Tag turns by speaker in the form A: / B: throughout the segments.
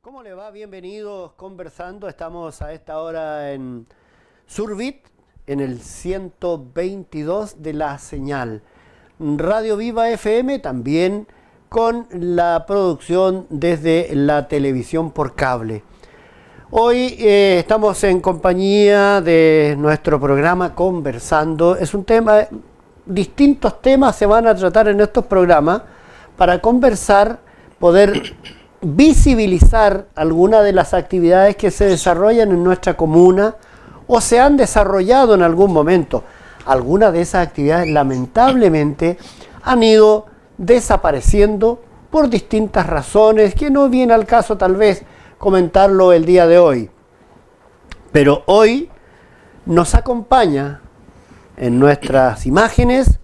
A: ¿Cómo le va? Bienvenidos conversando. Estamos a esta hora en Surbit, en el 122 de la señal. Radio Viva FM también con la producción desde la televisión por cable. Hoy estamos en compañía de nuestro programa Conversando. Es un tema, distintos temas se van a tratar en estos programas para conversar, poder visibilizar algunas de las actividades que se desarrollan en nuestra comuna o se han desarrollado en algún momento. Algunas de esas actividades lamentablemente han ido desapareciendo por distintas razones que no viene al caso tal vez comentarlo el día de hoy. Pero hoy nos acompaña en nuestras imágenes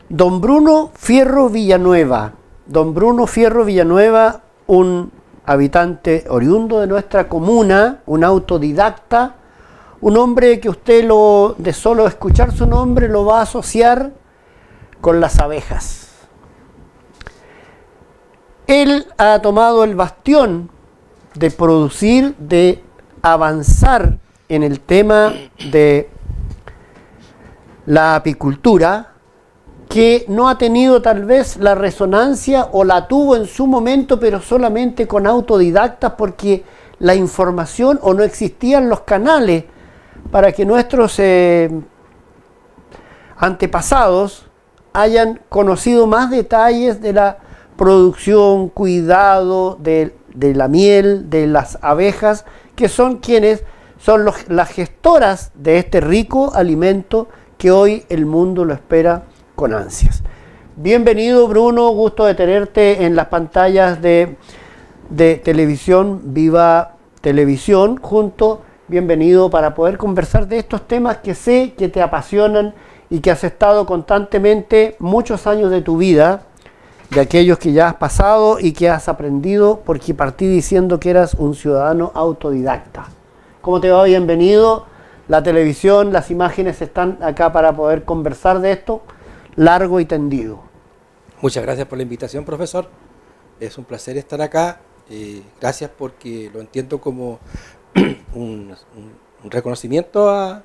A: don Bruno Fierro Villanueva. Don Bruno Fierro Villanueva, un habitante oriundo de nuestra comuna, un autodidacta, un hombre que usted de solo escuchar su nombre lo va a asociar con las abejas. Él ha tomado el bastión de producir, de avanzar en el tema de la apicultura, que no ha tenido tal vez la resonancia o la tuvo en su momento, pero solamente con autodidactas porque la información o no existían los canales para que nuestros antepasados hayan conocido más detalles de la producción, cuidado de la miel, de las abejas, que son quienes son las gestoras de este rico alimento que hoy el mundo lo espera con ansias. Bienvenido, Bruno, gusto de tenerte en las pantallas de televisión, Viva Televisión, bienvenido para poder conversar de estos temas que sé que te apasionan y que has estado constantemente muchos años de tu vida, de aquellos que ya has pasado y que has aprendido, porque partí diciendo que eras un ciudadano autodidacta. ¿Cómo te va? Bienvenido. La televisión, las imágenes están acá para poder conversar de esto largo y tendido.
B: Muchas gracias por la invitación, profesor. Es un placer estar acá. Gracias porque lo entiendo como un reconocimiento a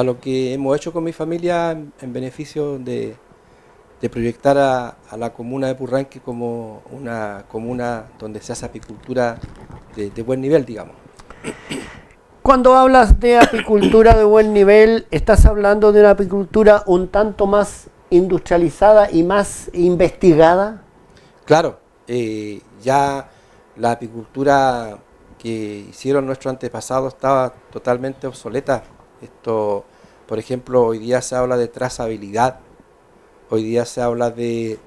B: lo que hemos hecho con mi familia en beneficio de proyectar a la comuna de Purranque como una comuna donde se hace apicultura de buen nivel, digamos.
A: Cuando hablas de apicultura de buen nivel, ¿estás hablando de una apicultura un tanto más industrializada y más investigada?
B: Claro, ya la apicultura que hicieron nuestros antepasados estaba totalmente obsoleta. Esto, por ejemplo, hoy día se habla de trazabilidad, hoy día se habla de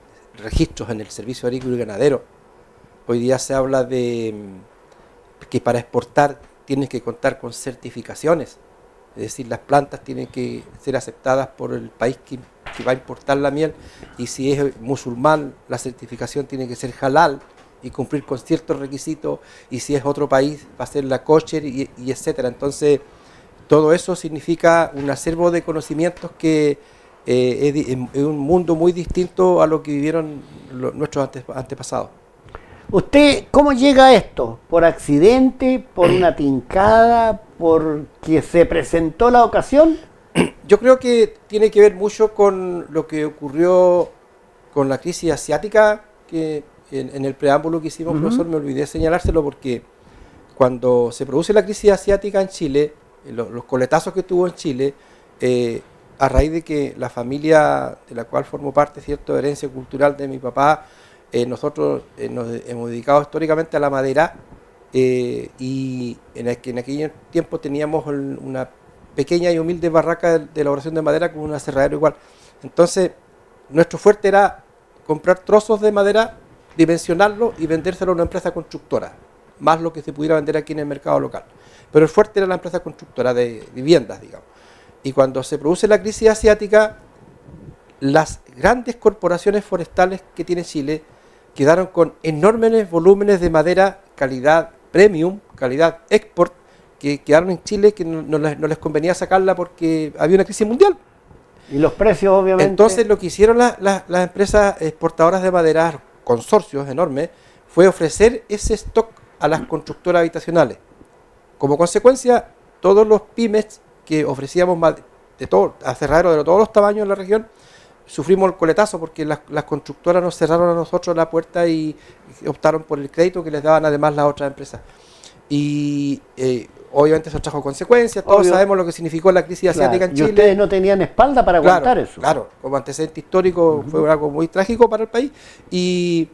B: registros en el servicio agrícola y ganadero, hoy día se habla de que para exportar tienes que contar con certificaciones, es decir, las plantas tienen que ser aceptadas por el país que va a importar la miel, y si es musulmán, la certificación tiene que ser halal y cumplir con ciertos requisitos, y si es otro país va a ser la kosher y etcétera. Entonces, todo eso significa un acervo de conocimientos que es un mundo muy distinto a lo que vivieron nuestros antepasados.
A: ¿Usted cómo llega a esto? ¿Por accidente? ¿Por una tincada? ¿Porque se presentó la ocasión?
B: Yo creo que tiene que ver mucho con lo que ocurrió con la crisis asiática, que en el preámbulo que hicimos, profesor, me olvidé señalárselo, porque cuando se produce la crisis asiática en Chile, los coletazos que tuvo en Chile, a raíz de que la familia de la cual formo parte, cierto, herencia cultural de mi papá, nosotros nos hemos dedicado históricamente a la madera, y en aquel tiempo teníamos una pequeña y humilde barraca de elaboración de madera con un aserradero igual. Entonces, nuestro fuerte era comprar trozos de madera, dimensionarlo y vendérselo a una empresa constructora, más lo que se pudiera vender aquí en el mercado local. Pero el fuerte era la empresa constructora de viviendas, digamos. Y cuando se produce la crisis asiática, las grandes corporaciones forestales que tiene Chile quedaron con enormes volúmenes de madera, calidad premium, calidad export, que quedaron en Chile, que no les convenía sacarla porque había una crisis mundial.
A: Y los precios, obviamente.
B: Entonces, lo que hicieron las empresas exportadoras de madera, consorcios enormes, fue ofrecer ese stock a las constructoras habitacionales. Como consecuencia, todos los pymes que ofrecíamos de todo, aserraderos de todos los tamaños en la región, sufrimos el coletazo porque las constructoras nos cerraron a nosotros la puerta y optaron por el crédito que les daban además las otras empresas. Y obviamente eso trajo consecuencias, todos sabemos lo que significó la crisis asiática en Chile.
A: Y ustedes no tenían espalda para aguantar eso.
B: Claro, como antecedente histórico fue algo muy trágico para el país y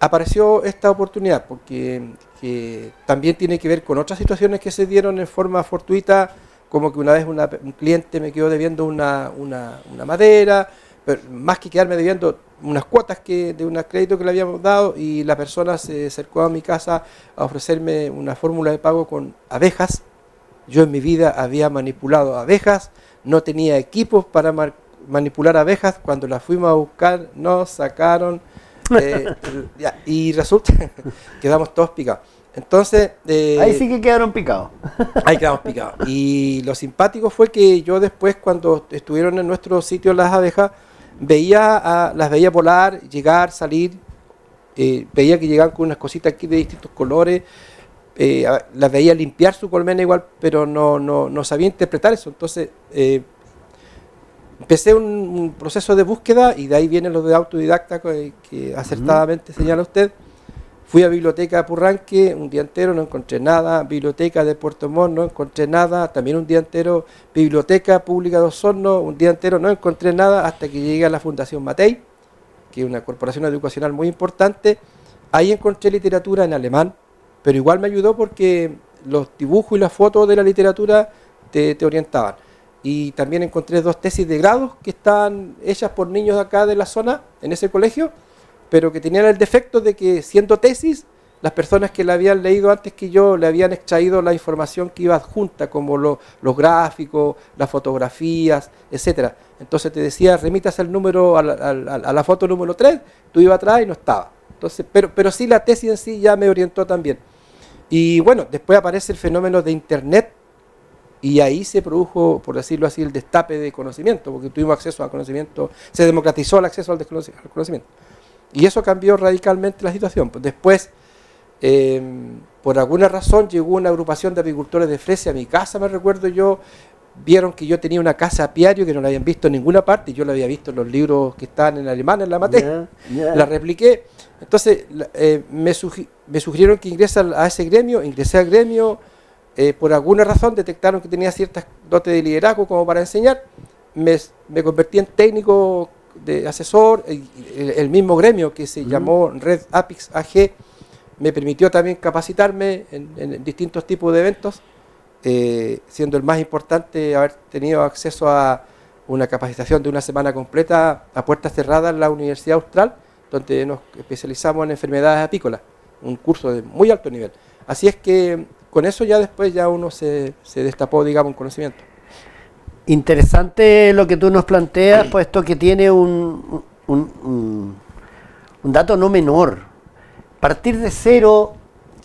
B: apareció esta oportunidad porque también tiene que ver con otras situaciones que se dieron en forma fortuita, como que una vez un cliente me quedó debiendo una madera, pero más que quedarme debiendo unas cuotas de un crédito que le habíamos dado, y la persona se acercó a mi casa a ofrecerme una fórmula de pago con abejas. Yo en mi vida había manipulado abejas, no tenía equipos para manipular abejas. Cuando las fuimos a buscar nos sacaron y resulta quedamos todos picados. Entonces
A: ahí sí que quedaron picados.
B: Ahí quedamos picados. Y lo simpático fue que yo después, cuando estuvieron en nuestro sitio las abejas, las veía volar, llegar, salir, veía que llegaban con unas cositas aquí de distintos colores, las veía limpiar su colmena igual, pero no sabía interpretar eso. Entonces empecé un proceso de búsqueda, y de ahí vienen los de autodidacta que acertadamente señala usted. Fui a Biblioteca de Purranque un día entero, no encontré nada. Biblioteca de Puerto Montt, no encontré nada. También un día entero. Biblioteca Pública de Osorno, un día entero, no encontré nada, hasta que llegué a la Fundación Matei, que es una corporación educacional muy importante. Ahí encontré literatura en alemán, pero igual me ayudó porque los dibujos y las fotos de la literatura te orientaban. Y también encontré 2 tesis de grados que estaban hechas por niños de acá de la zona, en ese colegio, pero que tenían el defecto de que, siendo tesis, las personas que la habían leído antes que yo le habían extraído la información que iba adjunta, como los gráficos, las fotografías, etcétera. Entonces te decía, remítase el número a la foto número 3, tú ibas atrás y no estaba. Entonces, pero sí, la tesis en sí ya me orientó también. Y bueno, después aparece el fenómeno de Internet, y ahí se produjo, por decirlo así, el destape de conocimiento, porque tuvimos acceso a conocimiento, se democratizó el acceso al conocimiento. Y eso cambió radicalmente la situación. Pues después, por alguna razón, llegó una agrupación de apicultores de fresa a mi casa, me recuerdo yo. Vieron que yo tenía una casa apiario que no la habían visto en ninguna parte, y yo la había visto en los libros que estaban en alemán, en la materia. La repliqué. Entonces me sugirieron que ingresé a ese gremio. Ingresé al gremio. Por alguna razón detectaron que tenía ciertas dotes de liderazgo como para enseñar. Me convertí en técnico de asesor. El mismo gremio, que se llamó Red Apix AG, me permitió también capacitarme en distintos tipos de eventos, siendo el más importante haber tenido acceso a una capacitación de una semana completa a puertas cerradas en la Universidad Austral, donde nos especializamos en enfermedades apícolas, un curso de muy alto nivel. Así es que con eso ya después uno se destapó, digamos, un conocimiento.
A: Interesante lo que tú nos planteas, puesto que tiene un dato no menor. Partir de cero,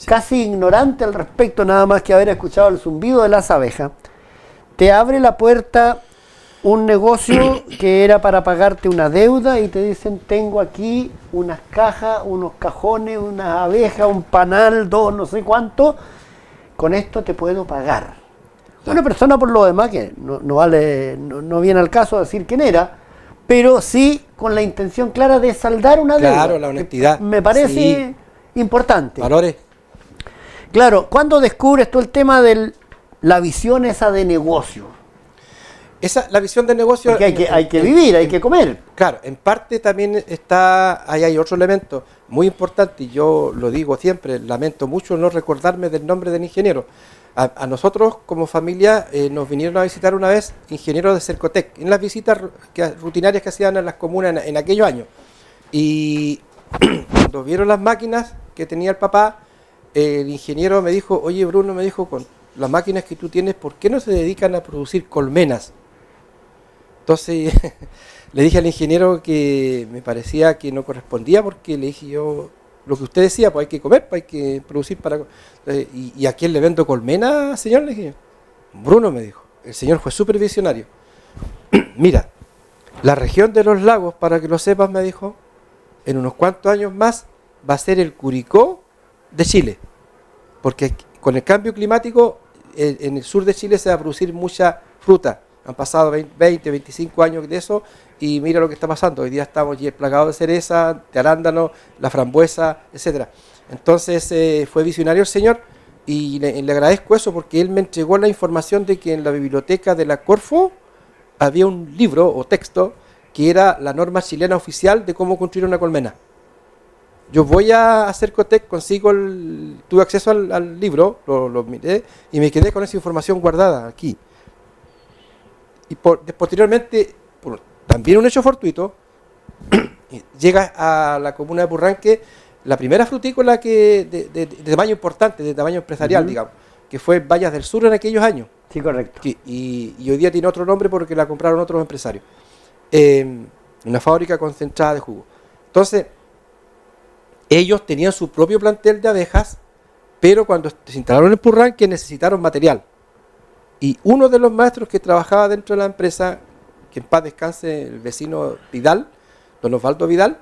A: casi ignorante al respecto, nada más que haber escuchado el zumbido de las abejas, te abre la puerta un negocio que era para pagarte una deuda, y te dicen: tengo aquí unas cajas, unos cajones, unas abejas, un panal, 2, no sé cuánto, con esto te puedo pagar. Una persona, por lo demás, que no viene al caso decir quién era, pero sí con la intención clara de saldar una deuda.
B: Claro, la honestidad.
A: Me parece importante.
B: Valores.
A: Claro, ¿cuándo descubres tú el tema de la visión esa de negocio?
B: La visión de negocio...
A: Porque hay que vivir, hay que comer.
B: Claro, en parte también hay otro elemento muy importante, y yo lo digo siempre, lamento mucho no recordarme del nombre del ingeniero. A nosotros como familia nos vinieron a visitar una vez ingenieros de Cercotec, en las visitas rutinarias que hacían en las comunas en aquellos años. Y cuando vieron las máquinas que tenía el papá, el ingeniero me dijo: oye, Bruno, me dijo, con las máquinas que tú tienes, ¿por qué no se dedican a producir colmenas? Entonces le dije al ingeniero que me parecía que no correspondía, porque le dije yo, lo que usted decía, pues hay que comer, pues hay que producir para... ¿Y a quién le vendo colmena, señor? Le dije. Bruno, me dijo. El señor fue súper visionario. Mira, la región de los lagos, para que lo sepas, me dijo, en unos cuantos años más va a ser el Curicó de Chile, porque con el cambio climático en el sur de Chile se va a producir mucha fruta. Han pasado 20, 25 años de eso y mira lo que está pasando. Hoy día estamos plagados de cereza, de arándano, la frambuesa, etcétera. Entonces fue visionario el señor y le agradezco eso porque él me entregó la información de que en la biblioteca de la Corfo había un libro o texto que era la norma chilena oficial de cómo construir una colmena. Yo voy a Cercotec, tuve acceso al libro, lo miré y me quedé con esa información guardada aquí. Y posteriormente, también un hecho fortuito, llega a la comuna de Purranque la primera frutícola de tamaño importante, de tamaño empresarial, digamos, que fue Vallas del Sur en aquellos años.
A: Sí, correcto.
B: Y hoy día tiene otro nombre porque la compraron otros empresarios. Una fábrica concentrada de jugo. Entonces, ellos tenían su propio plantel de abejas, pero cuando se instalaron en Purranque necesitaron material. Y uno de los maestros que trabajaba dentro de la empresa, que en paz descanse el vecino Vidal, don Osvaldo Vidal,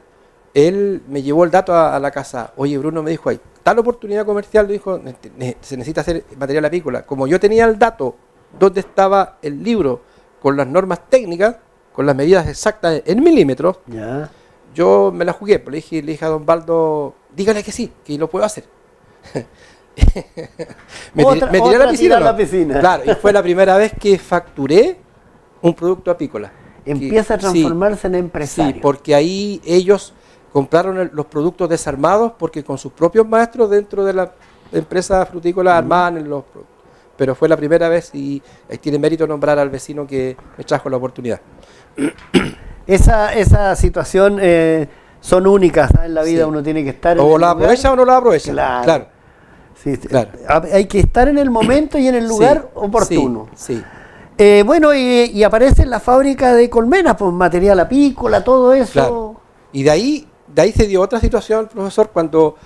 B: él me llevó el dato a la casa. Oye, Bruno, me dijo, hay tal oportunidad comercial, dijo, se necesita hacer material apícola. Como yo tenía el dato donde estaba el libro con las normas técnicas, con las medidas exactas en milímetros,
A: Ya.
B: yo me la jugué, pues le dije a don Baldo, dígale que sí, que lo puedo hacer. me tiré a la piscina. Claro, y fue la primera vez que facturé un producto apícola.
A: Empieza a transformarse en empresario.
B: Sí, porque ahí ellos compraron los productos desarmados porque con sus propios maestros dentro de la empresa frutícola armaban los productos. Pero fue la primera vez y tiene mérito nombrar al vecino que me trajo la oportunidad.
A: Esa situación son únicas, ¿sabes? En la vida uno tiene que estar
B: o la aprovecha o no la aprovecha. Claro.
A: Sí, claro. Hay que estar en el momento y en el lugar oportuno.
B: Sí.
A: Bueno, y aparece en la fábrica de colmenas, pues material apícola, todo eso.
B: Claro. Y de ahí se dio otra situación, profesor, cuando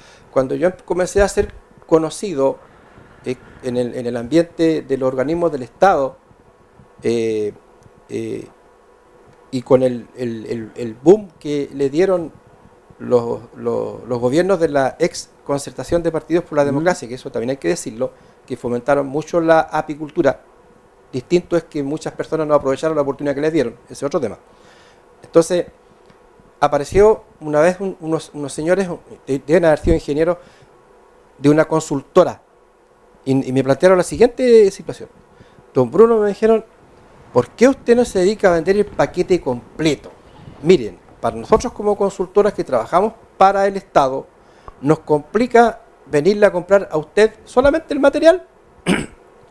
B: yo comencé a ser conocido en el ambiente de los organismos del Estado y con el boom que le dieron los gobiernos de la ex concertación de partidos por la democracia, que eso también hay que decirlo, que fomentaron mucho la apicultura. Distinto es que muchas personas no aprovecharon la oportunidad que les dieron, ese es otro tema. Entonces, apareció una vez unos señores, deben haber sido ingenieros de una consultora, y me plantearon la siguiente situación. Don Bruno, me dijeron, ¿por qué usted no se dedica a vender el paquete completo? Miren, para nosotros como consultoras que trabajamos para el Estado, nos complica venirle a comprar a usted solamente el material,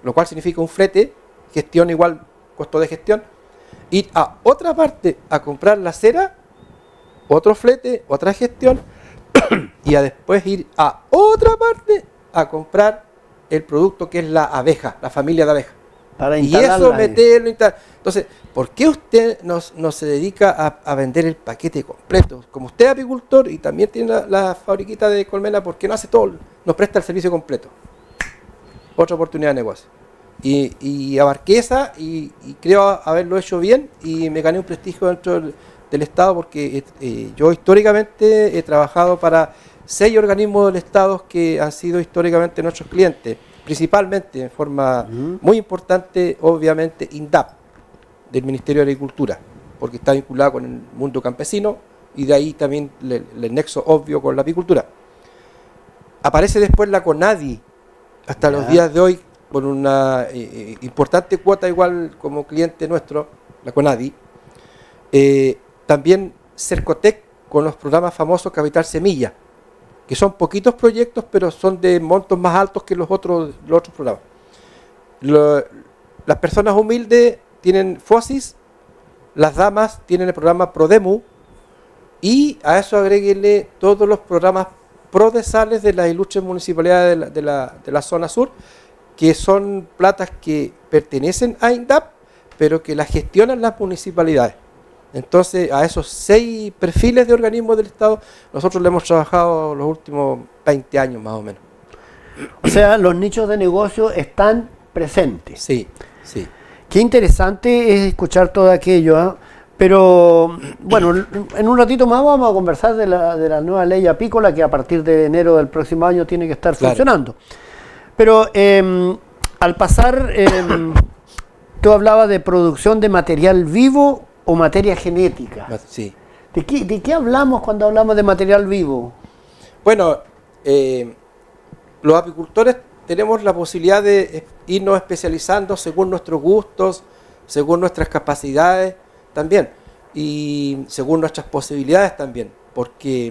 B: lo cual significa un flete, gestión igual costo de gestión, ir a otra parte a comprar la cera, otro flete, otra gestión, y a después ir a otra parte a comprar el producto que es la abeja, la familia de abejas. Y eso meterlo. Entonces, ¿por qué usted no se dedica a vender el paquete completo? Como usted es apicultor y también tiene la fabriquita de colmena, ¿por qué no hace todo? Nos presta el servicio completo. Otra oportunidad de negocio. Y abarqué esa y creo haberlo hecho bien y me gané un prestigio dentro del Estado porque yo históricamente he trabajado para 6 organismos del Estado que han sido históricamente nuestros clientes, principalmente en forma muy importante, obviamente, INDAP, del Ministerio de Agricultura, porque está vinculado con el mundo campesino y de ahí también el nexo obvio con la apicultura. Aparece después la CONADI, hasta los días de hoy, con una importante cuota igual como cliente nuestro, la CONADI. También Cercotec con los programas famosos Capital Semilla, que son poquitos proyectos, pero son de montos más altos que los otros programas. Las personas humildes tienen FOSIS, las damas tienen el programa PRODEMU, y a eso agréguenle todos los programas PRODESALES de las ilustres municipalidades de la zona sur, que son platas que pertenecen a INDAP, pero que las gestionan las municipalidades. Entonces, a esos 6 perfiles de organismos del Estado, nosotros le hemos trabajado los últimos 20 años más o menos. O
A: sea, los nichos de negocio están presentes.
B: Sí, sí.
A: Qué interesante es escuchar todo aquello, ¿ah? Pero bueno, en un ratito más vamos a conversar de la nueva ley apícola que a partir de enero del próximo año tiene que estar funcionando. Pero al pasar, tú hablabas de producción de material vivo o materia genética.
B: Sí.
A: ¿De qué hablamos cuando hablamos de material vivo?
B: Bueno, los apicultores tenemos la posibilidad de irnos especializando según nuestros gustos, según nuestras capacidades también, y según nuestras posibilidades también, porque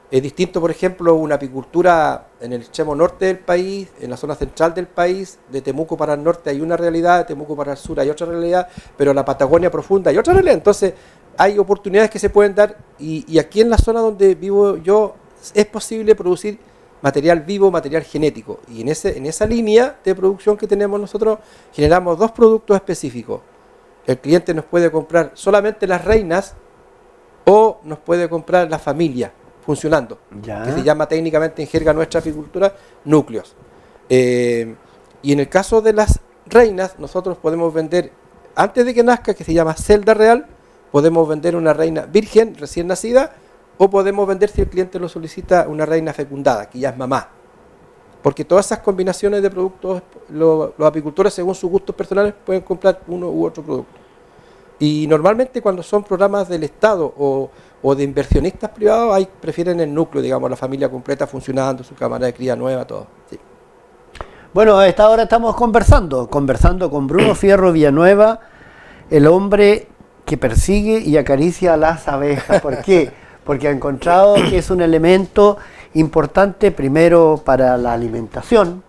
B: es distinto, por ejemplo, una apicultura en el extremo norte del país, en la zona central del país, de Temuco para el norte hay una realidad, de Temuco para el sur hay otra realidad, pero en la Patagonia profunda hay otra realidad. Entonces hay oportunidades que se pueden dar, y aquí en la zona donde vivo yo es posible producir material vivo, material genético, y en esa línea de producción que tenemos nosotros generamos dos productos específicos. El cliente nos puede comprar solamente las reinas o nos puede comprar la familia funcionando, que se llama técnicamente en jerga nuestra apicultura núcleos. Y en el caso de las reinas, nosotros podemos vender, antes de que nazca, que se llama celda real, podemos vender una reina virgen recién nacida, o podemos vender, si el cliente lo solicita, una reina fecundada, que ya es mamá. Porque todas esas combinaciones de productos, los apicultores, según sus gustos personales, pueden comprar uno u otro producto. Y normalmente cuando son programas del Estado o de inversionistas privados, prefieren el núcleo, digamos, la familia completa funcionando, su cámara de cría nueva, todo. Sí.
A: Bueno, a esta hora estamos conversando con Bruno Fierro Villanueva, el hombre que persigue y acaricia a las abejas. ¿Por qué? Porque ha encontrado que es un elemento importante primero para la alimentación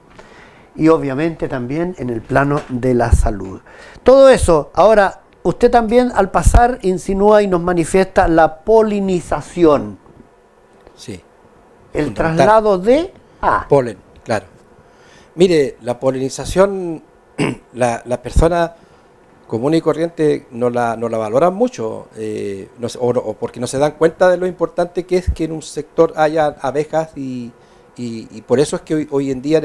A: y obviamente también en el plano de la salud. Todo eso, ahora usted también al pasar insinúa y nos manifiesta la polinización.
B: Sí.
A: El traslado de
B: polen, claro. Mire, la polinización, la persona común y corriente no la valoran mucho, o porque no se dan cuenta de lo importante que es que en un sector haya abejas, y por eso es que hoy en día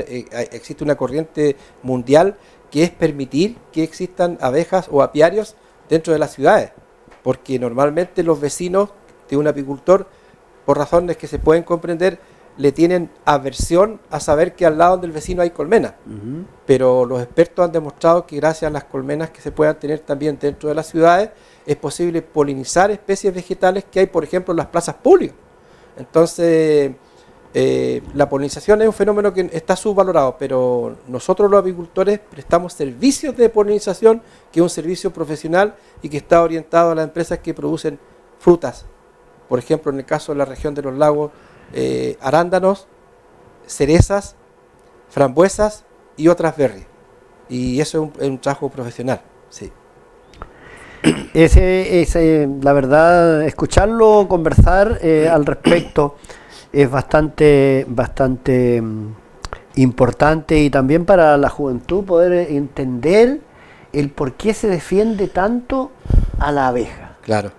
B: existe una corriente mundial que es permitir que existan abejas o apiarios dentro de las ciudades, porque normalmente los vecinos de un apicultor, por razones que se pueden comprender, le tienen aversión a saber que al lado del vecino hay colmenas. Pero los expertos han demostrado que gracias a las colmenas que se puedan tener también dentro de las ciudades, es posible polinizar especies vegetales que hay, por ejemplo, en las plazas públicas. Entonces, la polinización es un fenómeno que está subvalorado, pero nosotros los apicultores prestamos servicios de polinización, que es un servicio profesional y que está orientado a las empresas que producen frutas. Por ejemplo, en el caso de la región de los lagos, arándanos, cerezas, frambuesas y otras berries. Y eso es un trabajo profesional, sí.
A: La verdad, escucharlo conversar al respecto es bastante importante, y también para la juventud poder entender el por qué se defiende tanto a la abeja.
B: Claro.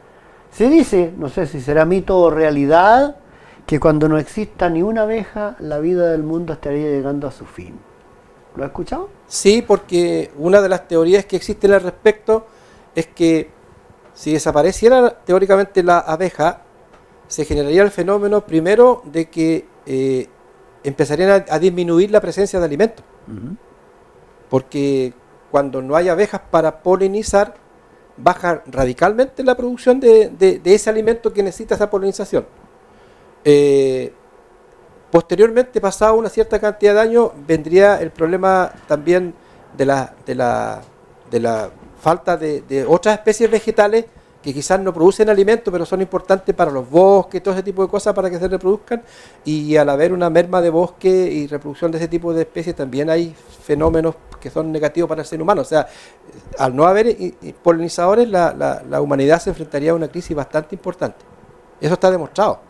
A: Se dice, no sé si será mito o realidad, que cuando no exista ni una abeja, la vida del mundo estaría llegando a su fin. ¿Lo has escuchado?
B: Sí, porque una de las teorías que existen al respecto es que si desapareciera teóricamente la abeja, se generaría el fenómeno primero de que empezarían a disminuir la presencia de alimentos. Porque cuando no hay abejas para polinizar, baja radicalmente la producción de ese alimento que necesita esa polinización. Posteriormente, pasado una cierta cantidad de años, vendría el problema también de la falta de otras especies vegetales que quizás no producen alimento, pero son importantes para los bosques, todo ese tipo de cosas para que se reproduzcan, y al haber una merma de bosque y reproducción de ese tipo de especies, también hay fenómenos que son negativos para el ser humano. O sea, al no haber polinizadores, la humanidad se enfrentaría a una crisis bastante importante. Eso está demostrado.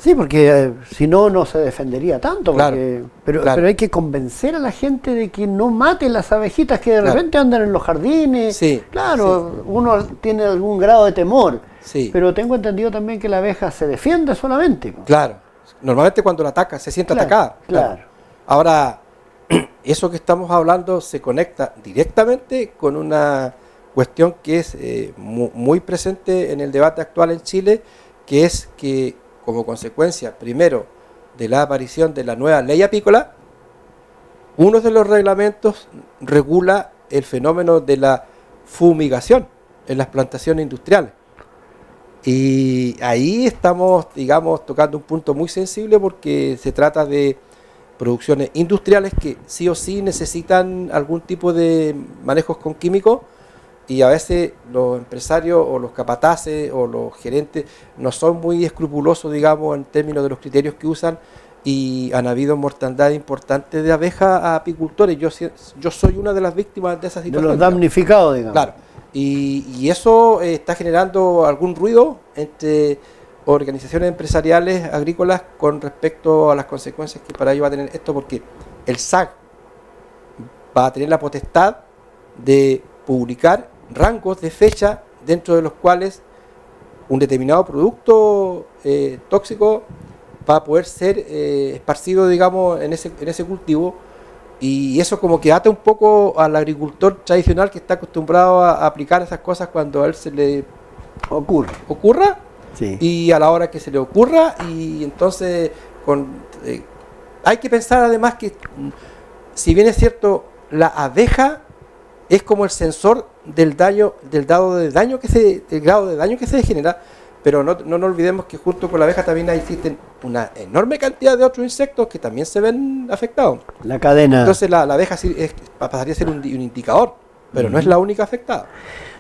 A: Sí, porque si no, no se defendería tanto.
B: Claro,
A: pero hay que convencer a la gente de que no mate las abejitas que de repente andan en los jardines.
B: Sí,
A: claro,
B: sí.
A: Uno tiene algún grado de temor.
B: Sí.
A: Pero tengo entendido también que la abeja se defiende solamente.
B: Claro. Normalmente cuando la ataca, se siente atacada.
A: Claro.
B: Ahora, eso que estamos hablando se conecta directamente con una cuestión que es muy presente en el debate actual en Chile, que es que como consecuencia, primero, de la aparición de la nueva ley apícola, uno de los reglamentos regula el fenómeno de la fumigación en las plantaciones industriales. Y ahí estamos, digamos, tocando un punto muy sensible porque se trata de producciones industriales que sí o sí necesitan algún tipo de manejos con químicos, y a veces los empresarios o los capataces o los gerentes no son muy escrupulosos, digamos, en términos de los criterios que usan, y han habido mortandad importante de abejas a apicultores. Yo soy una de las víctimas de esa situación.
A: De los damnificados, digamos.
B: Claro. Y eso está generando algún ruido entre organizaciones empresariales agrícolas con respecto a las consecuencias que para ello va a tener esto, porque el SAC va a tener la potestad de publicar rangos de fecha dentro de los cuales un determinado producto tóxico va a poder ser esparcido, digamos, en ese cultivo. Y eso como que ata un poco al agricultor tradicional que está acostumbrado a aplicar esas cosas cuando a él se le ocurra,
A: sí.
B: Y a la hora que se le ocurra. Y entonces hay que pensar además que, si bien es cierto, la abeja es como el sensor del grado de daño que se genera, pero no nos olvidemos que junto con la abeja también existen una enorme cantidad de otros insectos que también se ven afectados.
A: La cadena.
B: Entonces la abeja sí pasaría a ser un indicador, pero no es la única afectada.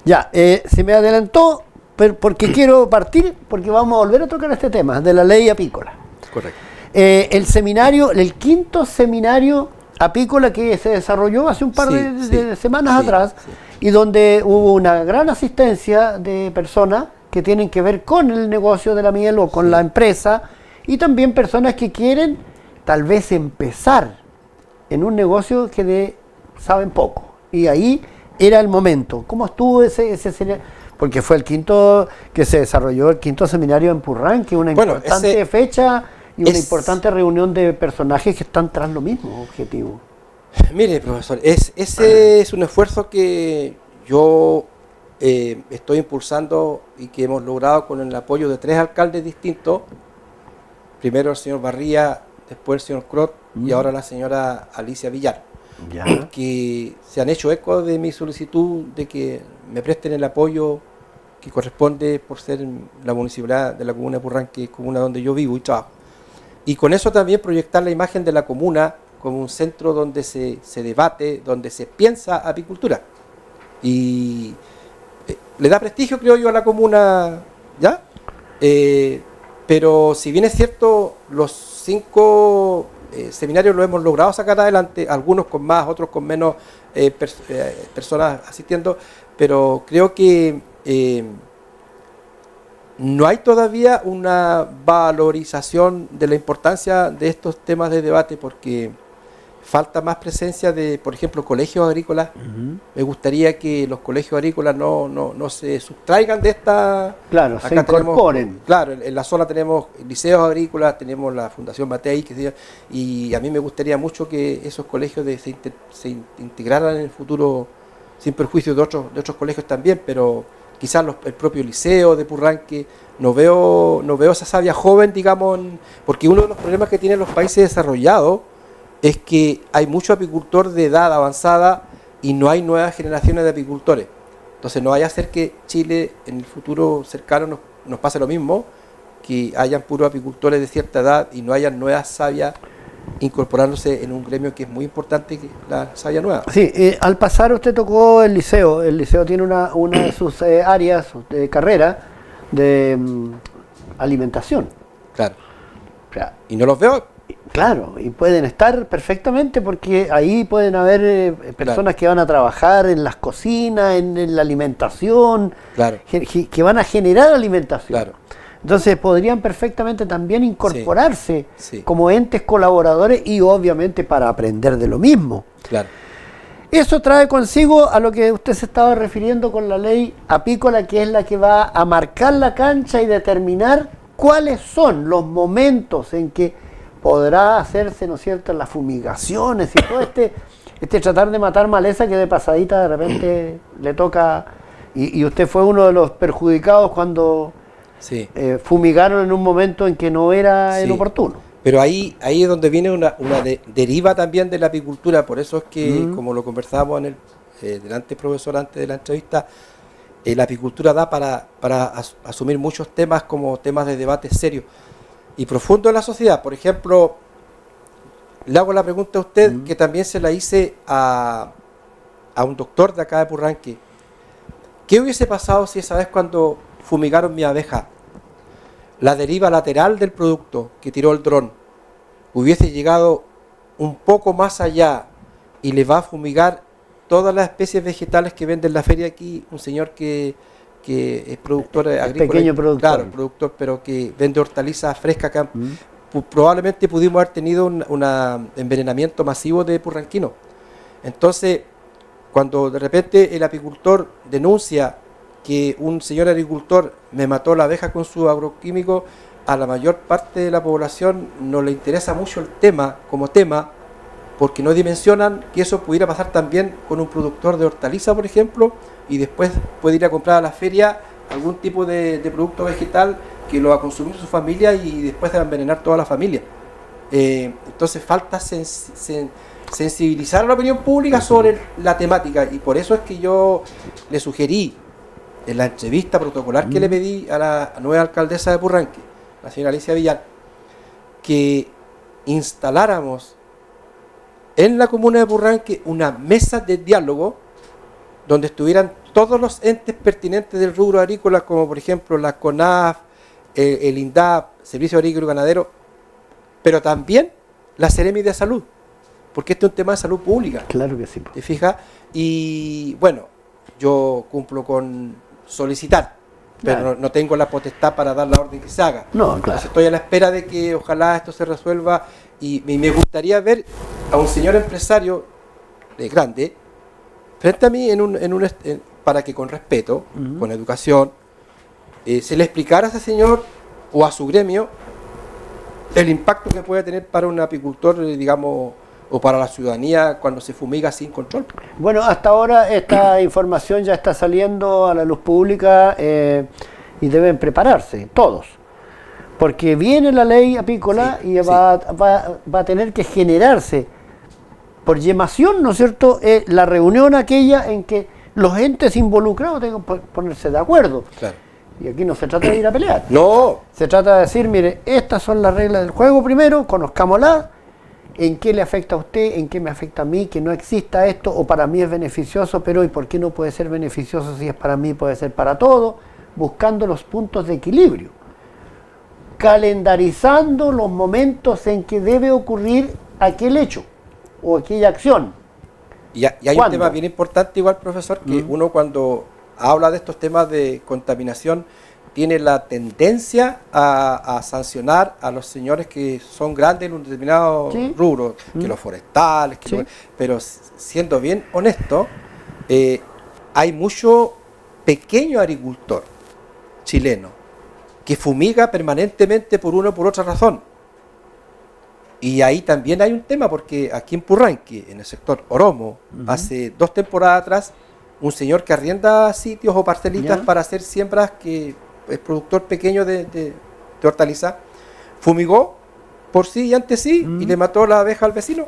A: Ya, se me adelantó, pero porque quiero partir, porque vamos a volver a tocar este tema de la ley apícola.
B: Correcto.
A: El seminario, el quinto seminario apícola que se desarrolló hace un par de semanas atrás, y donde hubo una gran asistencia de personas que tienen que ver con el negocio de la miel o con la empresa, y también personas que quieren tal vez empezar en un negocio que saben poco. Y ahí era el momento. ¿Cómo estuvo ese seminario? Porque fue el quinto que se desarrolló, el quinto seminario en Purrán, que es una importante fecha y una importante reunión de personajes que están tras lo mismo objetivo.
B: Mire, profesor, ese es un esfuerzo que yo estoy impulsando y que hemos logrado con el apoyo de 3 alcaldes distintos. Primero el señor Barría, después el señor Crot y ahora la señora Alicia Villar, que se han hecho eco de mi solicitud de que me presten el apoyo que corresponde por ser la municipalidad de la comuna de Purrán, que es comuna donde yo vivo y trabajo. Y con eso también proyectar la imagen de la comuna como un centro donde se debate, donde se piensa apicultura. Y le da prestigio, creo yo, a la comuna, ¿ya? Pero si bien es cierto, los 5 seminarios los hemos logrado sacar adelante, algunos con más, otros con menos personas asistiendo, pero creo que no hay todavía una valorización de la importancia de estos temas de debate, porque falta más presencia de, por ejemplo, colegios agrícolas. Me gustaría que los colegios agrícolas no se sustraigan de esta...
A: Claro,
B: acá
A: se incorporen.
B: Claro, en la zona tenemos liceos agrícolas, tenemos la Fundación Matei, y a mí me gustaría mucho que esos colegios se integraran en el futuro, sin perjuicio de otros colegios también, pero quizás el propio liceo de Purrán, que no veo esa savia joven, digamos, porque uno de los problemas que tienen los países desarrollados es que hay mucho apicultor de edad avanzada y no hay nuevas generaciones de apicultores. Entonces no vaya a ser que Chile en el futuro cercano nos pase lo mismo, que hayan puros apicultores de cierta edad y no hayan nuevas sabias incorporándose en un gremio que es muy importante, que la savia nueva.
A: Sí, al pasar usted tocó el liceo. El liceo tiene una de sus áreas de carrera de alimentación.
B: Claro.
A: O sea,
B: y no los veo.
A: Claro, y pueden estar perfectamente, porque ahí pueden haber personas que van a trabajar en las cocinas, en la alimentación, que van a generar alimentación.
B: Claro.
A: Entonces podrían perfectamente también incorporarse como entes colaboradores, y obviamente para aprender de lo mismo.
B: Claro.
A: Eso trae consigo a lo que usted se estaba refiriendo con la ley apícola, que es la que va a marcar la cancha y determinar cuáles son los momentos en que podrá hacerse, ¿no es cierto?, las fumigaciones y todo este tratar de matar maleza que de pasadita de repente le toca, y usted fue uno de los perjudicados cuando
B: Sí.
A: Fumigaron en un momento en que no era
B: Sí.
A: el oportuno.
B: Pero ahí es donde viene una deriva también de la apicultura, por eso es que, como lo conversábamos delante, profesor, antes de la entrevista, la apicultura da para asumir muchos temas como temas de debate serios y profundo en la sociedad. Por ejemplo, le hago la pregunta a usted, que también se la hice a un doctor de acá de Purranque. ¿Qué hubiese pasado si esa vez cuando fumigaron mi abeja, la deriva lateral del producto que tiró el dron hubiese llegado un poco más allá y le va a fumigar todas las especies vegetales que vende en la feria aquí, un señor que es productor agrícola?
A: Pequeño productor.
B: Claro, productor, pero que vende hortalizas frescas acá. Probablemente pudimos haber tenido un envenenamiento masivo de purranquinos. Entonces, cuando de repente el apicultor denuncia que un señor agricultor me mató la abeja con su agroquímico, a la mayor parte de la población no le interesa mucho el tema como tema, porque no dimensionan que eso pudiera pasar también con un productor de hortaliza, por ejemplo, y después puede ir a comprar a la feria algún tipo de producto vegetal que lo va a consumir su familia y después se va a envenenar toda la familia. Entonces falta sensibilizar a la opinión pública sobre la temática, y por eso es que yo le sugerí en la entrevista protocolar que le pedí a la nueva alcaldesa de Purranque, la señora Alicia Villar, que instaláramos en la comuna de Purranque una mesa de diálogo donde estuvieran todos los entes pertinentes del rubro agrícola, como por ejemplo la CONAF, el INDAP, Servicio Agrícola y Ganadero, pero también la Seremi de Salud, porque este es un tema de salud pública.
A: Claro que sí.
B: ¿Te fijas? Y bueno, yo cumplo con solicitar, pero
A: Claro.
B: no tengo la potestad para dar la orden que se haga.
A: No, claro.
B: Entonces estoy a la espera de que ojalá esto se resuelva, y me gustaría ver a un señor empresario grande frente a mí para que con respeto, con educación, se le explicara a ese señor o a su gremio el impacto que puede tener para un apicultor, digamos, o para la ciudadanía cuando se fumiga sin control.
A: Bueno, hasta ahora esta información ya está saliendo a la luz pública y deben prepararse todos, porque viene la ley apícola y va a tener que generarse por yemación, ¿no es cierto?, la reunión aquella en que los entes involucrados tengan que ponerse de acuerdo.
B: Claro.
A: Y aquí no se trata de ir a pelear.
B: No.
A: Se trata de decir, mire, estas son las reglas del juego primero, conozcámoslas, en qué le afecta a usted, en qué me afecta a mí, que no exista esto, o para mí es beneficioso, pero ¿y por qué no puede ser beneficioso si es para mí, puede ser para todos? Buscando los puntos de equilibrio, calendarizando los momentos en que debe ocurrir aquel hecho o aquella acción.
B: Y hay un tema bien importante igual, profesor, que uno cuando habla de estos temas de contaminación tiene la tendencia a sancionar a los señores que son grandes en un determinado rubro, que los forestales, pero siendo bien honesto, hay mucho pequeño agricultor chileno que fumiga permanentemente por una o por otra razón. Y ahí también hay un tema, porque aquí en Purranque, en el sector Oromo, hace 2 temporadas atrás, un señor que arrienda sitios o parcelitas para hacer siembras, que es productor pequeño de hortaliza, fumigó por sí y ante sí y le mató la abeja al vecino.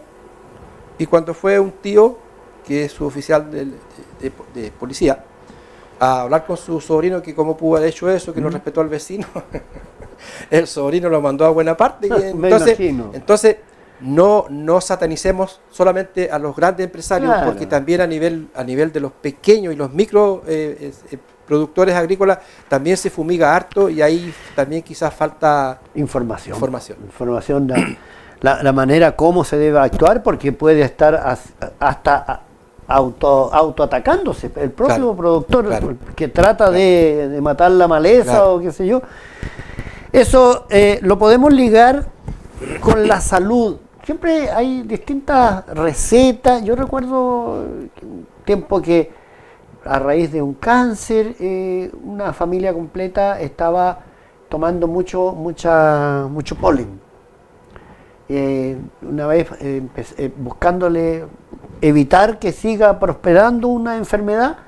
B: Y cuando fue un tío, que es su oficial de policía, a hablar con su sobrino que cómo pudo haber hecho eso, que no respetó al vecino, el sobrino lo mandó a buena parte. Y entonces no satanicemos solamente a los grandes empresarios, porque también a nivel de los pequeños y los micro productores agrícolas también se fumiga harto, y ahí también quizás falta información.
A: La manera como se debe actuar, porque puede estar hasta autoatacándose el propio productor, que trata de matar la maleza o qué sé yo. Eso lo podemos ligar con la salud. Siempre hay distintas recetas. Yo recuerdo un tiempo que a raíz de un cáncer, una familia completa estaba tomando mucho polen. una vez buscándole evitar que siga prosperando una enfermedad,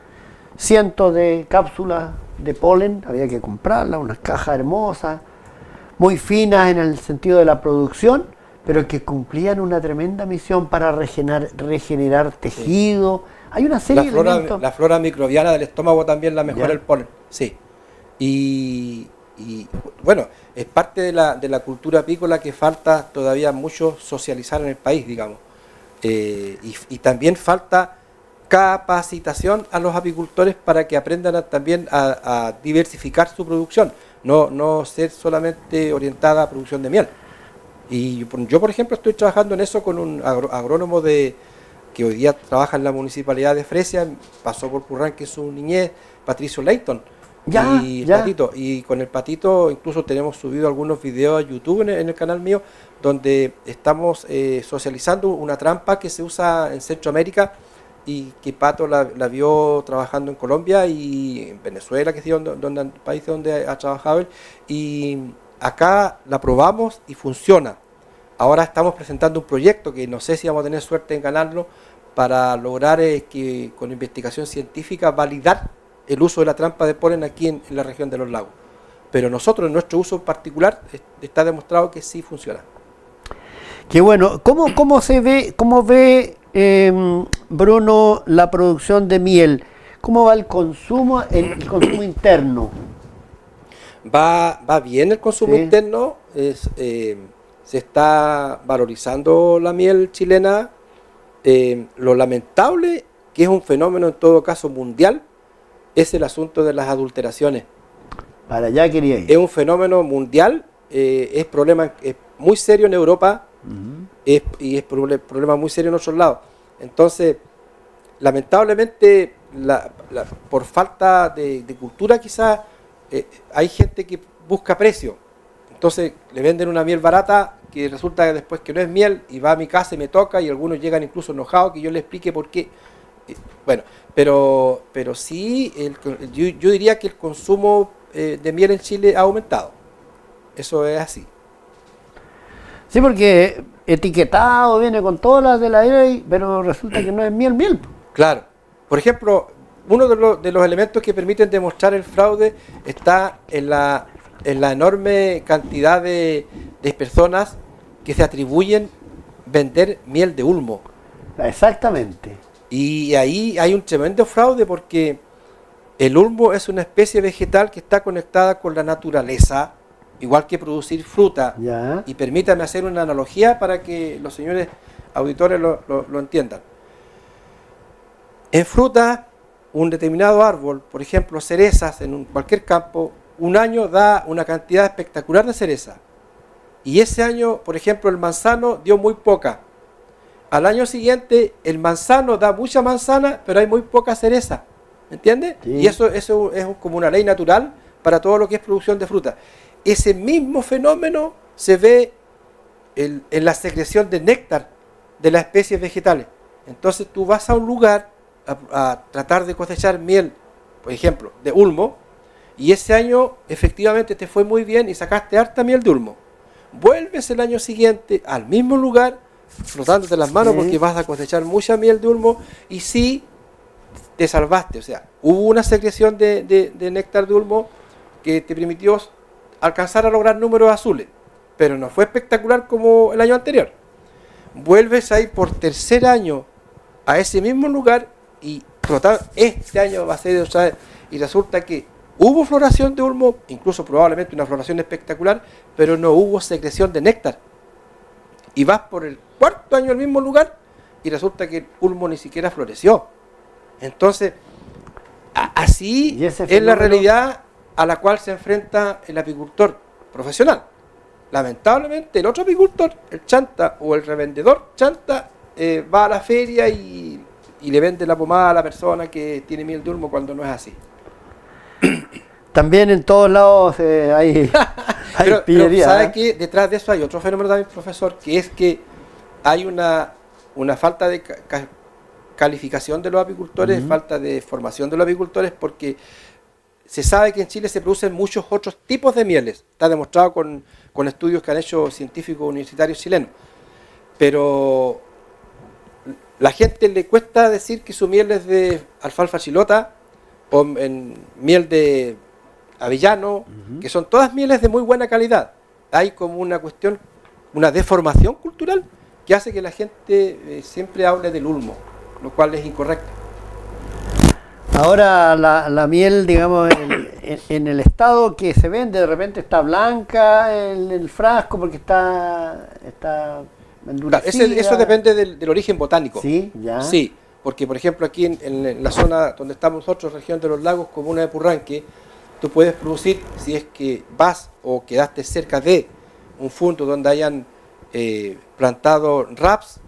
A: cientos de cápsulas de polen, había que comprarlas, unas cajas hermosas, muy finas en el sentido de la producción, pero que cumplían una tremenda misión para regenerar tejido. Sí. Hay una serie de elementos.
B: La flora microbiana del estómago también la mejora el polen, sí. Y bueno, es parte de la cultura apícola que falta todavía mucho socializar en el país, digamos. Y también falta capacitación a los apicultores para que aprendan también a diversificar su producción, no ser solamente orientada a producción de miel. Y yo, por ejemplo, estoy trabajando en eso con un agrónomo que hoy día trabaja en la municipalidad de Fresia, pasó por Purranque su niñez, Patricio Leighton. Patito, y con el Patito incluso tenemos subido algunos videos a YouTube en el canal mío, donde estamos socializando una trampa que se usa en Centroamérica y que Pato la vio trabajando en Colombia y en Venezuela, que es el país donde ha trabajado él, y acá la probamos y funciona. Ahora estamos presentando un proyecto que no sé si vamos a tener suerte en ganarlo, para lograr que con investigación científica validar el uso de la trampa de polen aquí en la región de los lagos. Pero nosotros, en nuestro uso particular, está demostrado que sí funciona.
A: Qué bueno. ¿Cómo ve Bruno la producción de miel? ¿Cómo va el consumo interno?
B: Va bien el consumo interno. Se está valorizando la miel chilena. Lo lamentable, que es un fenómeno en todo caso mundial, es el asunto de las adulteraciones.
A: Para allá quería ir.
B: Es un fenómeno mundial, es muy serio en Europa, y es problema muy serio en otros lados. Entonces, lamentablemente, por falta de cultura quizás, hay gente que busca precio. Entonces, le venden una miel barata que resulta que después que no es miel, y va a mi casa y me toca, y algunos llegan incluso enojados que yo les explique por qué. Bueno, pero sí, yo diría que el consumo de miel en Chile ha aumentado. Eso es así.
A: Sí, porque etiquetado viene con todas las de la ley, pero resulta que no es miel.
B: Claro. Por ejemplo, uno de los elementos que permiten demostrar el fraude está en la enorme cantidad de personas que se atribuyen vender miel de ulmo.
A: Exactamente.
B: Y ahí hay un tremendo fraude, porque el ulmo es una especie vegetal que está conectada con la naturaleza, igual que producir fruta.
A: Ya.
B: Y permítame hacer una analogía para que los señores auditores lo entiendan. En fruta, un determinado árbol, por ejemplo cerezas en cualquier campo, un año da una cantidad espectacular de cereza. Y ese año, por ejemplo, el manzano dio muy poca. Al año siguiente, el manzano da mucha manzana, pero hay muy poca cereza. ¿Me entiendes? Sí. Y eso es como una ley natural para todo lo que es producción de fruta. Ese mismo fenómeno se ve en la secreción de néctar de las especies vegetales. Entonces tú vas a un lugar a tratar de cosechar miel, por ejemplo, de ulmo, y ese año efectivamente te fue muy bien y sacaste harta miel de ulmo. Vuelves el año siguiente al mismo lugar, frotándote las manos, porque vas a cosechar mucha miel de ulmo, y sí te salvaste. O sea, hubo una secreción de néctar de ulmo que te permitió alcanzar a lograr números azules, pero no fue espectacular como el año anterior. Vuelves ahí por tercer año a ese mismo lugar y este año va a ser otra vez, y resulta que hubo floración de ulmo, incluso probablemente una floración espectacular, pero no hubo secreción de néctar. Y vas por el cuarto año al mismo lugar y resulta que el ulmo ni siquiera floreció. Entonces, así es la realidad a la cual se enfrenta el apicultor profesional. Lamentablemente, el otro apicultor, el chanta o el revendedor chanta, va a la feria y le vende la pomada a la persona que tiene miel de ulmo, cuando no es así.
A: También en todos lados hay pillería.
B: Pero ¿sabe qué? Detrás de eso hay otro fenómeno también, profesor, que es que hay una falta de calificación de los apicultores, falta de formación de los apicultores, porque se sabe que en Chile se producen muchos otros tipos de mieles. Está demostrado con estudios que han hecho científicos universitarios chilenos. pero la gente le cuesta decir que su miel es de alfalfa chilota o en miel de avellano, que son todas mieles de muy buena calidad. Hay como una cuestión, una deformación cultural que hace que la gente siempre hable del ulmo, lo cual es incorrecto.
A: Ahora la miel, digamos, en el estado que se vende, de repente está blanca el frasco porque está endurecida.
B: Claro, eso depende del origen botánico.
A: Sí, ya.
B: Sí, porque por ejemplo aquí en la zona donde estamos nosotros, región de los lagos, comuna de Purranque, tú puedes producir, si es que vas o quedaste cerca de un punto donde hayan plantado raps,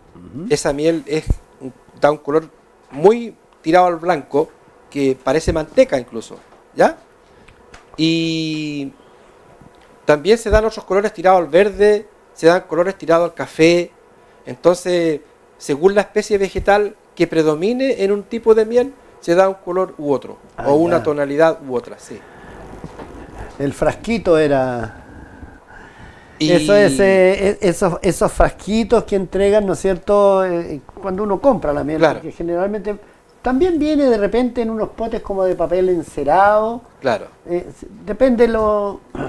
B: esa miel da un color muy tirado al blanco, que parece manteca incluso, ¿ya? Y también se dan otros colores tirados al verde, se dan colores tirados al café. Entonces, según la especie vegetal que predomine en un tipo de miel, se da un color u otro, o una tonalidad u otra, sí.
A: El frasquito era...
B: Y
A: Eso es, esos frasquitos que entregan, ¿no es cierto?, cuando uno compra la miel,
B: claro,
A: porque generalmente también viene de repente en unos potes como de papel encerado.
B: Claro.
A: Depende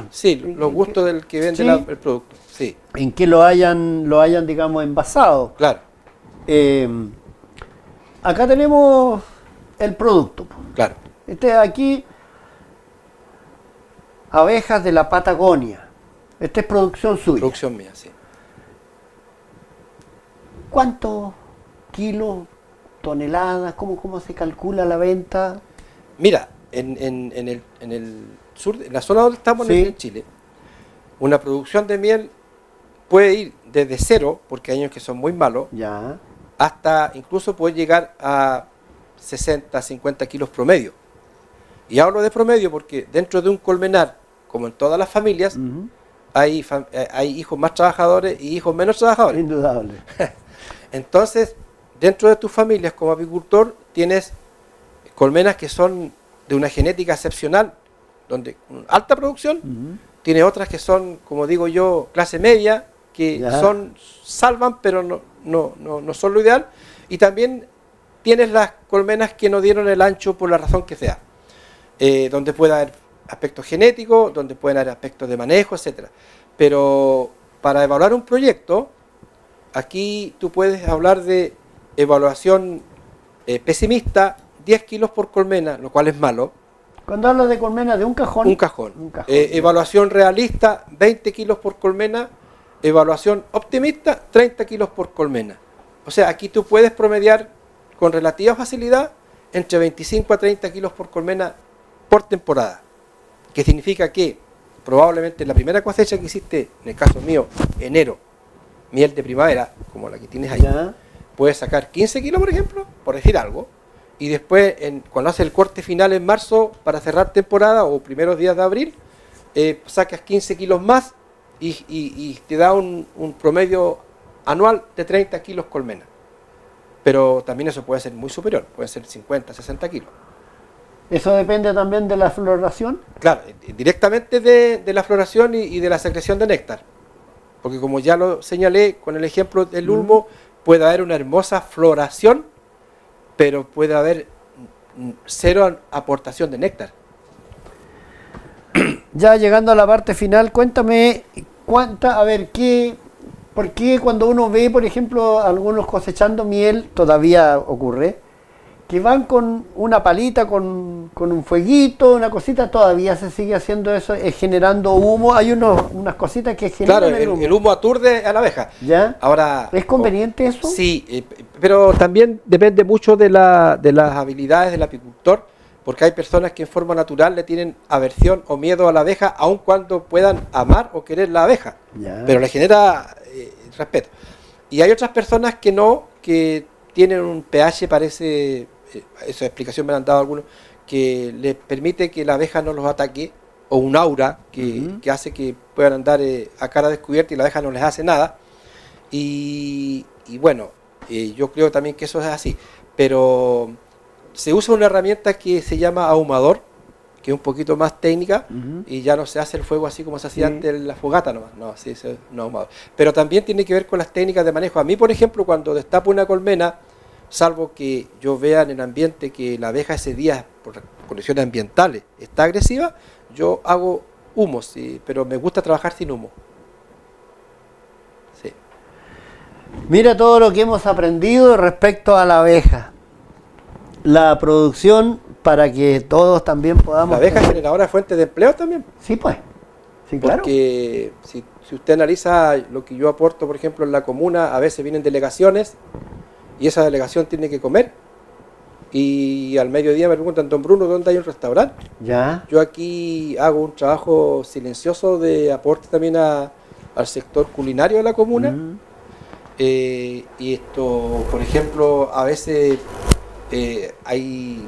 B: sí, los gustos del que vende
A: ¿sí?
B: El producto. Sí.
A: En que lo hayan, digamos, envasado.
B: Claro.
A: Acá tenemos el producto.
B: Claro.
A: Aquí, abejas de la Patagonia. Esta es producción suya.
B: Producción mía, sí.
A: ¿Cuántos kilos, toneladas? ¿Cómo se calcula la venta?
B: Mira, en el sur, en la zona donde estamos,
A: sí,
B: en Chile, una producción de miel puede ir desde cero, porque hay años que son muy malos,
A: ya,
B: hasta incluso puede llegar a 60, 50 kilos promedio. Y hablo de promedio porque dentro de un colmenar, como en todas las familias, hay hijos más trabajadores y hijos menos trabajadores.
A: Indudable.
B: Entonces, dentro de tus familias como apicultor, tienes colmenas que son de una genética excepcional, donde alta producción, tiene otras que son, como digo yo, clase media, que salvan, pero no son lo ideal, y también tienes las colmenas que no dieron el ancho por la razón que sea, donde puede haber aspectos genéticos, donde pueden haber aspectos de manejo, etcétera. Pero para evaluar un proyecto, aquí tú puedes hablar de evaluación pesimista, 10 kilos por colmena, lo cual es malo.
A: Cuando hablas de colmena, ¿de un cajón?
B: Un cajón. Evaluación realista, 20 kilos por colmena. Evaluación optimista, 30 kilos por colmena. O sea, aquí tú puedes promediar con relativa facilidad entre 25 a 30 kilos por colmena por temporada. Que significa que probablemente la primera cosecha que hiciste, en el caso mío, enero, miel de primavera, como la que tienes ahí, puedes sacar 15 kilos, por ejemplo, por decir algo, y después, cuando haces el corte final en marzo, para cerrar temporada, o primeros días de abril, sacas 15 kilos más, y te da un promedio anual de 30 kilos colmena. Pero también eso puede ser muy superior, puede ser 50, 60 kilos.
A: ¿Eso depende también de la floración?
B: Claro, directamente de la floración y de la secreción de néctar. Porque como ya lo señalé con el ejemplo del ulmo, puede haber una hermosa floración, pero puede haber cero aportación de néctar.
A: Ya llegando a la parte final, cuéntame ¿por qué cuando uno ve, por ejemplo, algunos cosechando miel, todavía ocurre, que van con una palita, con un fueguito, una cosita, todavía se sigue haciendo eso, generando humo? Hay unas cositas que generan
B: el humo aturde a la abeja.
A: ¿Ya?
B: Ahora,
A: ¿Es conveniente eso?
B: Sí, pero también depende mucho de las habilidades del apicultor, porque hay personas que en forma natural le tienen aversión o miedo a la abeja, aun cuando puedan amar o querer la abeja, pero le genera respeto. Y hay otras personas que no, que tienen un pH, parece, esa explicación me la han dado algunos, que les permite que la abeja no los ataque, o un aura que hace que puedan andar a cara descubierta y la abeja no les hace nada. Y bueno, yo creo también que eso es así, pero se usa una herramienta que se llama ahumador, que es un poquito más técnica, y ya no se hace el fuego así como se hacía antes en la fogata nomás. No, sí, no. Pero también tiene que ver con las técnicas de manejo. A mí, por ejemplo, cuando destapo una colmena, salvo que yo vea en el ambiente que la abeja ese día, por condiciones ambientales, está agresiva, yo hago humo, sí, pero me gusta trabajar sin humo. Sí.
A: Mira todo lo que hemos aprendido respecto a la abeja. La producción para que todos también podamos...
B: La abeja es generadora de fuentes de empleo también.
A: Sí, pues. Sí, claro.
B: Porque si usted analiza lo que yo aporto, por ejemplo, en la comuna, a veces vienen delegaciones y esa delegación tiene que comer. Y al mediodía me preguntan, don Bruno, ¿dónde hay un restaurante?
A: Ya.
B: Yo aquí hago un trabajo silencioso de aporte también al sector culinario de la comuna. Y esto, por ejemplo, a veces hay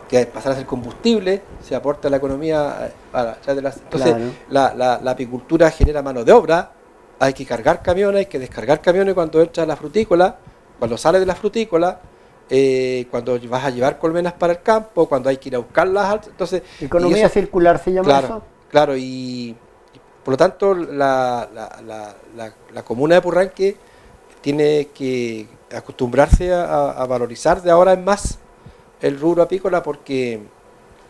B: que pasar a ser combustible, se aporta a la economía entonces la apicultura genera mano de obra, hay que cargar camiones, hay que descargar camiones cuando entra a la frutícola, cuando sale de la frutícola, cuando vas a llevar colmenas para el campo, cuando hay que ir a buscarlas, entonces
A: economía circular se llama eso.
B: Claro, y por lo tanto la comuna de Purranque tiene que acostumbrarse a valorizar de ahora en más el rubro apícola, porque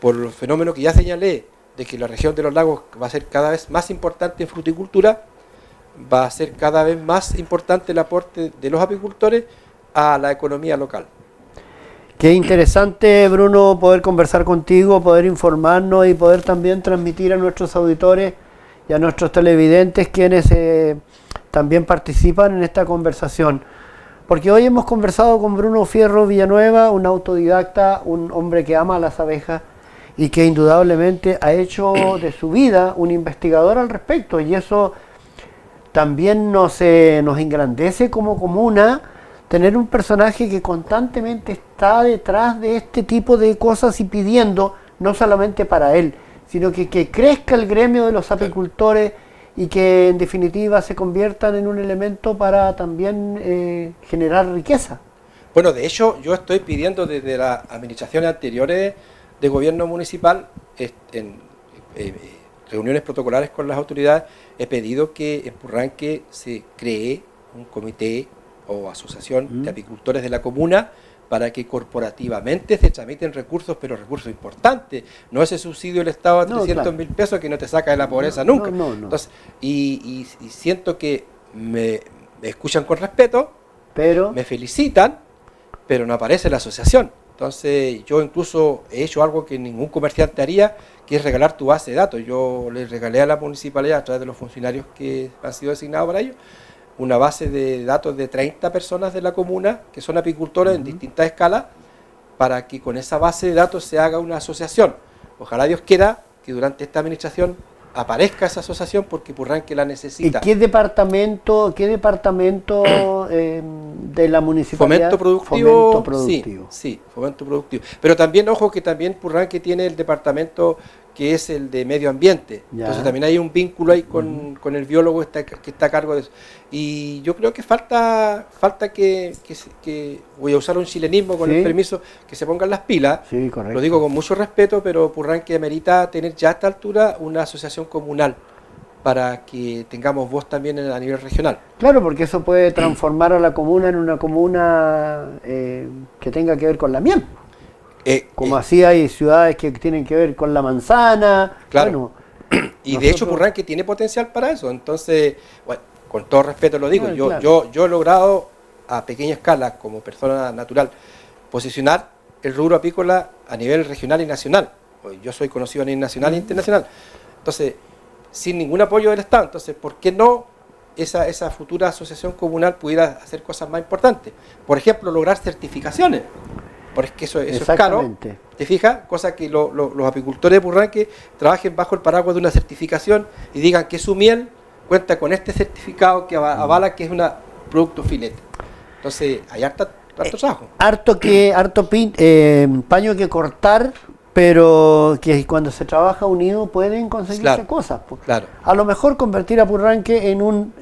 B: por los fenómenos que ya señalé, de que la región de los lagos va a ser cada vez más importante en fruticultura, va a ser cada vez más importante el aporte de los apicultores a la economía local.
A: Qué interesante, Bruno, poder conversar contigo, poder informarnos y poder también transmitir a nuestros auditores y a nuestros televidentes quienes también participan en esta conversación. Porque hoy hemos conversado con Bruno Fierro Villanueva, un autodidacta, un hombre que ama a las abejas y que indudablemente ha hecho de su vida un investigador al respecto, y eso también nos engrandece como comuna, tener un personaje que constantemente está detrás de este tipo de cosas y pidiendo, no solamente para él, sino que crezca el gremio de los apicultores y que en definitiva se conviertan en un elemento para también generar riqueza.
B: Bueno, de hecho yo estoy pidiendo desde las administraciones anteriores de gobierno municipal, en reuniones protocolares con las autoridades, he pedido que en Purranque se cree un comité o asociación de apicultores de la comuna para que corporativamente se tramiten recursos, pero recursos importantes, no ese subsidio del Estado a 300.000 pesos que no te saca de la pobreza nunca. Entonces, y siento que me escuchan con respeto,
A: pero
B: me felicitan, pero no aparece la asociación. Entonces, yo incluso he hecho algo que ningún comerciante haría, que es regalar tu base de datos. Yo le regalé a la municipalidad, a través de los funcionarios que han sido designados para ello, una base de datos de 30 personas de la comuna que son apicultores en distintas escalas, para que con esa base de datos se haga una asociación. Ojalá Dios quiera que durante esta administración aparezca esa asociación, porque Purranque la necesita.
A: ¿Y qué departamento de la municipalidad?
B: Fomento productivo. Sí, fomento productivo. Pero también, ojo, que también Purranque tiene el departamento que es el de medio ambiente. Ya. Entonces también hay un vínculo ahí con el biólogo que está a cargo de eso. Y yo creo que falta que voy a usar un chilenismo con el permiso, que se pongan las pilas.
A: Sí, correcto.
B: Lo digo con mucho respeto, pero Purranque amerita tener ya a esta altura una asociación comunal para que tengamos voz también a nivel regional.
A: Claro, porque eso puede transformar a la comuna en una comuna que tenga que ver con la miel. Como así hay ciudades que tienen que ver con la manzana.
B: Claro. Bueno, y de hecho Purranque tiene potencial para eso. Entonces, bueno, con todo respeto lo digo, yo he logrado a pequeña escala, como persona natural, posicionar el rubro apícola a nivel regional y nacional. Yo soy conocido a nivel nacional e internacional. Entonces, sin ningún apoyo del Estado. Entonces, ¿por qué no esa futura asociación comunal pudiera hacer cosas más importantes? Por ejemplo, lograr certificaciones. Porque eso es caro, ¿te fijas? Cosa que los apicultores de Purranque trabajen bajo el paraguas de una certificación y digan que su miel cuenta con este certificado que avala que es un producto filete. Entonces, hay harto trabajo.
A: Harto paño que cortar, pero que cuando se trabaja unido pueden conseguirse cosas.
B: Claro.
A: A lo mejor convertir a Purranque en un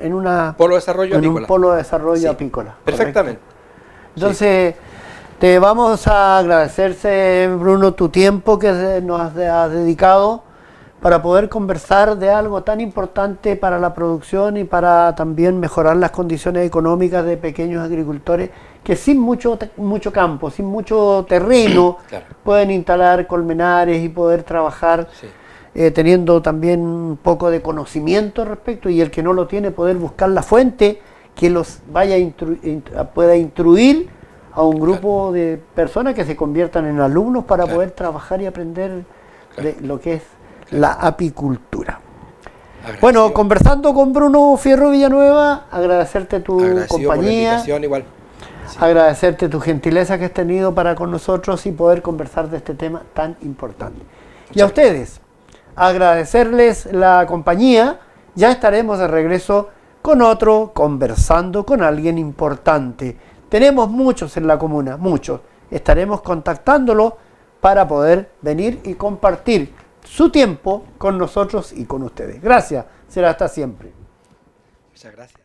B: polo de desarrollo apícola.
A: Un polo de desarrollo apícola.
B: Perfectamente.
A: Entonces... Te vamos a agradecerse, Bruno, tu tiempo que nos has dedicado para poder conversar de algo tan importante para la producción y para también mejorar las condiciones económicas de pequeños agricultores que sin mucho campo, sin mucho terreno,
B: Claro.
A: pueden instalar colmenares y poder trabajar
B: Sí.
A: teniendo también un poco de conocimiento al respecto, y el que no lo tiene poder buscar la fuente que los vaya pueda instruir a un grupo de personas que se conviertan en alumnos para poder trabajar y aprender de lo que es la apicultura.
B: Agradecido.
A: Bueno, conversando con Bruno Fierro Villanueva, agradecerte tu
B: Agradecido por la
A: compañía,
B: invitación, igual. Sí.
A: agradecerte tu gentileza que has tenido para con nosotros y poder conversar de este tema tan importante. Y a ustedes, agradecerles la compañía. Ya estaremos de regreso con otro, conversando con alguien importante. Tenemos muchos en la comuna, muchos. Estaremos contactándolo para poder venir y compartir su tiempo con nosotros y con ustedes. Gracias, será hasta siempre.
B: Muchas gracias.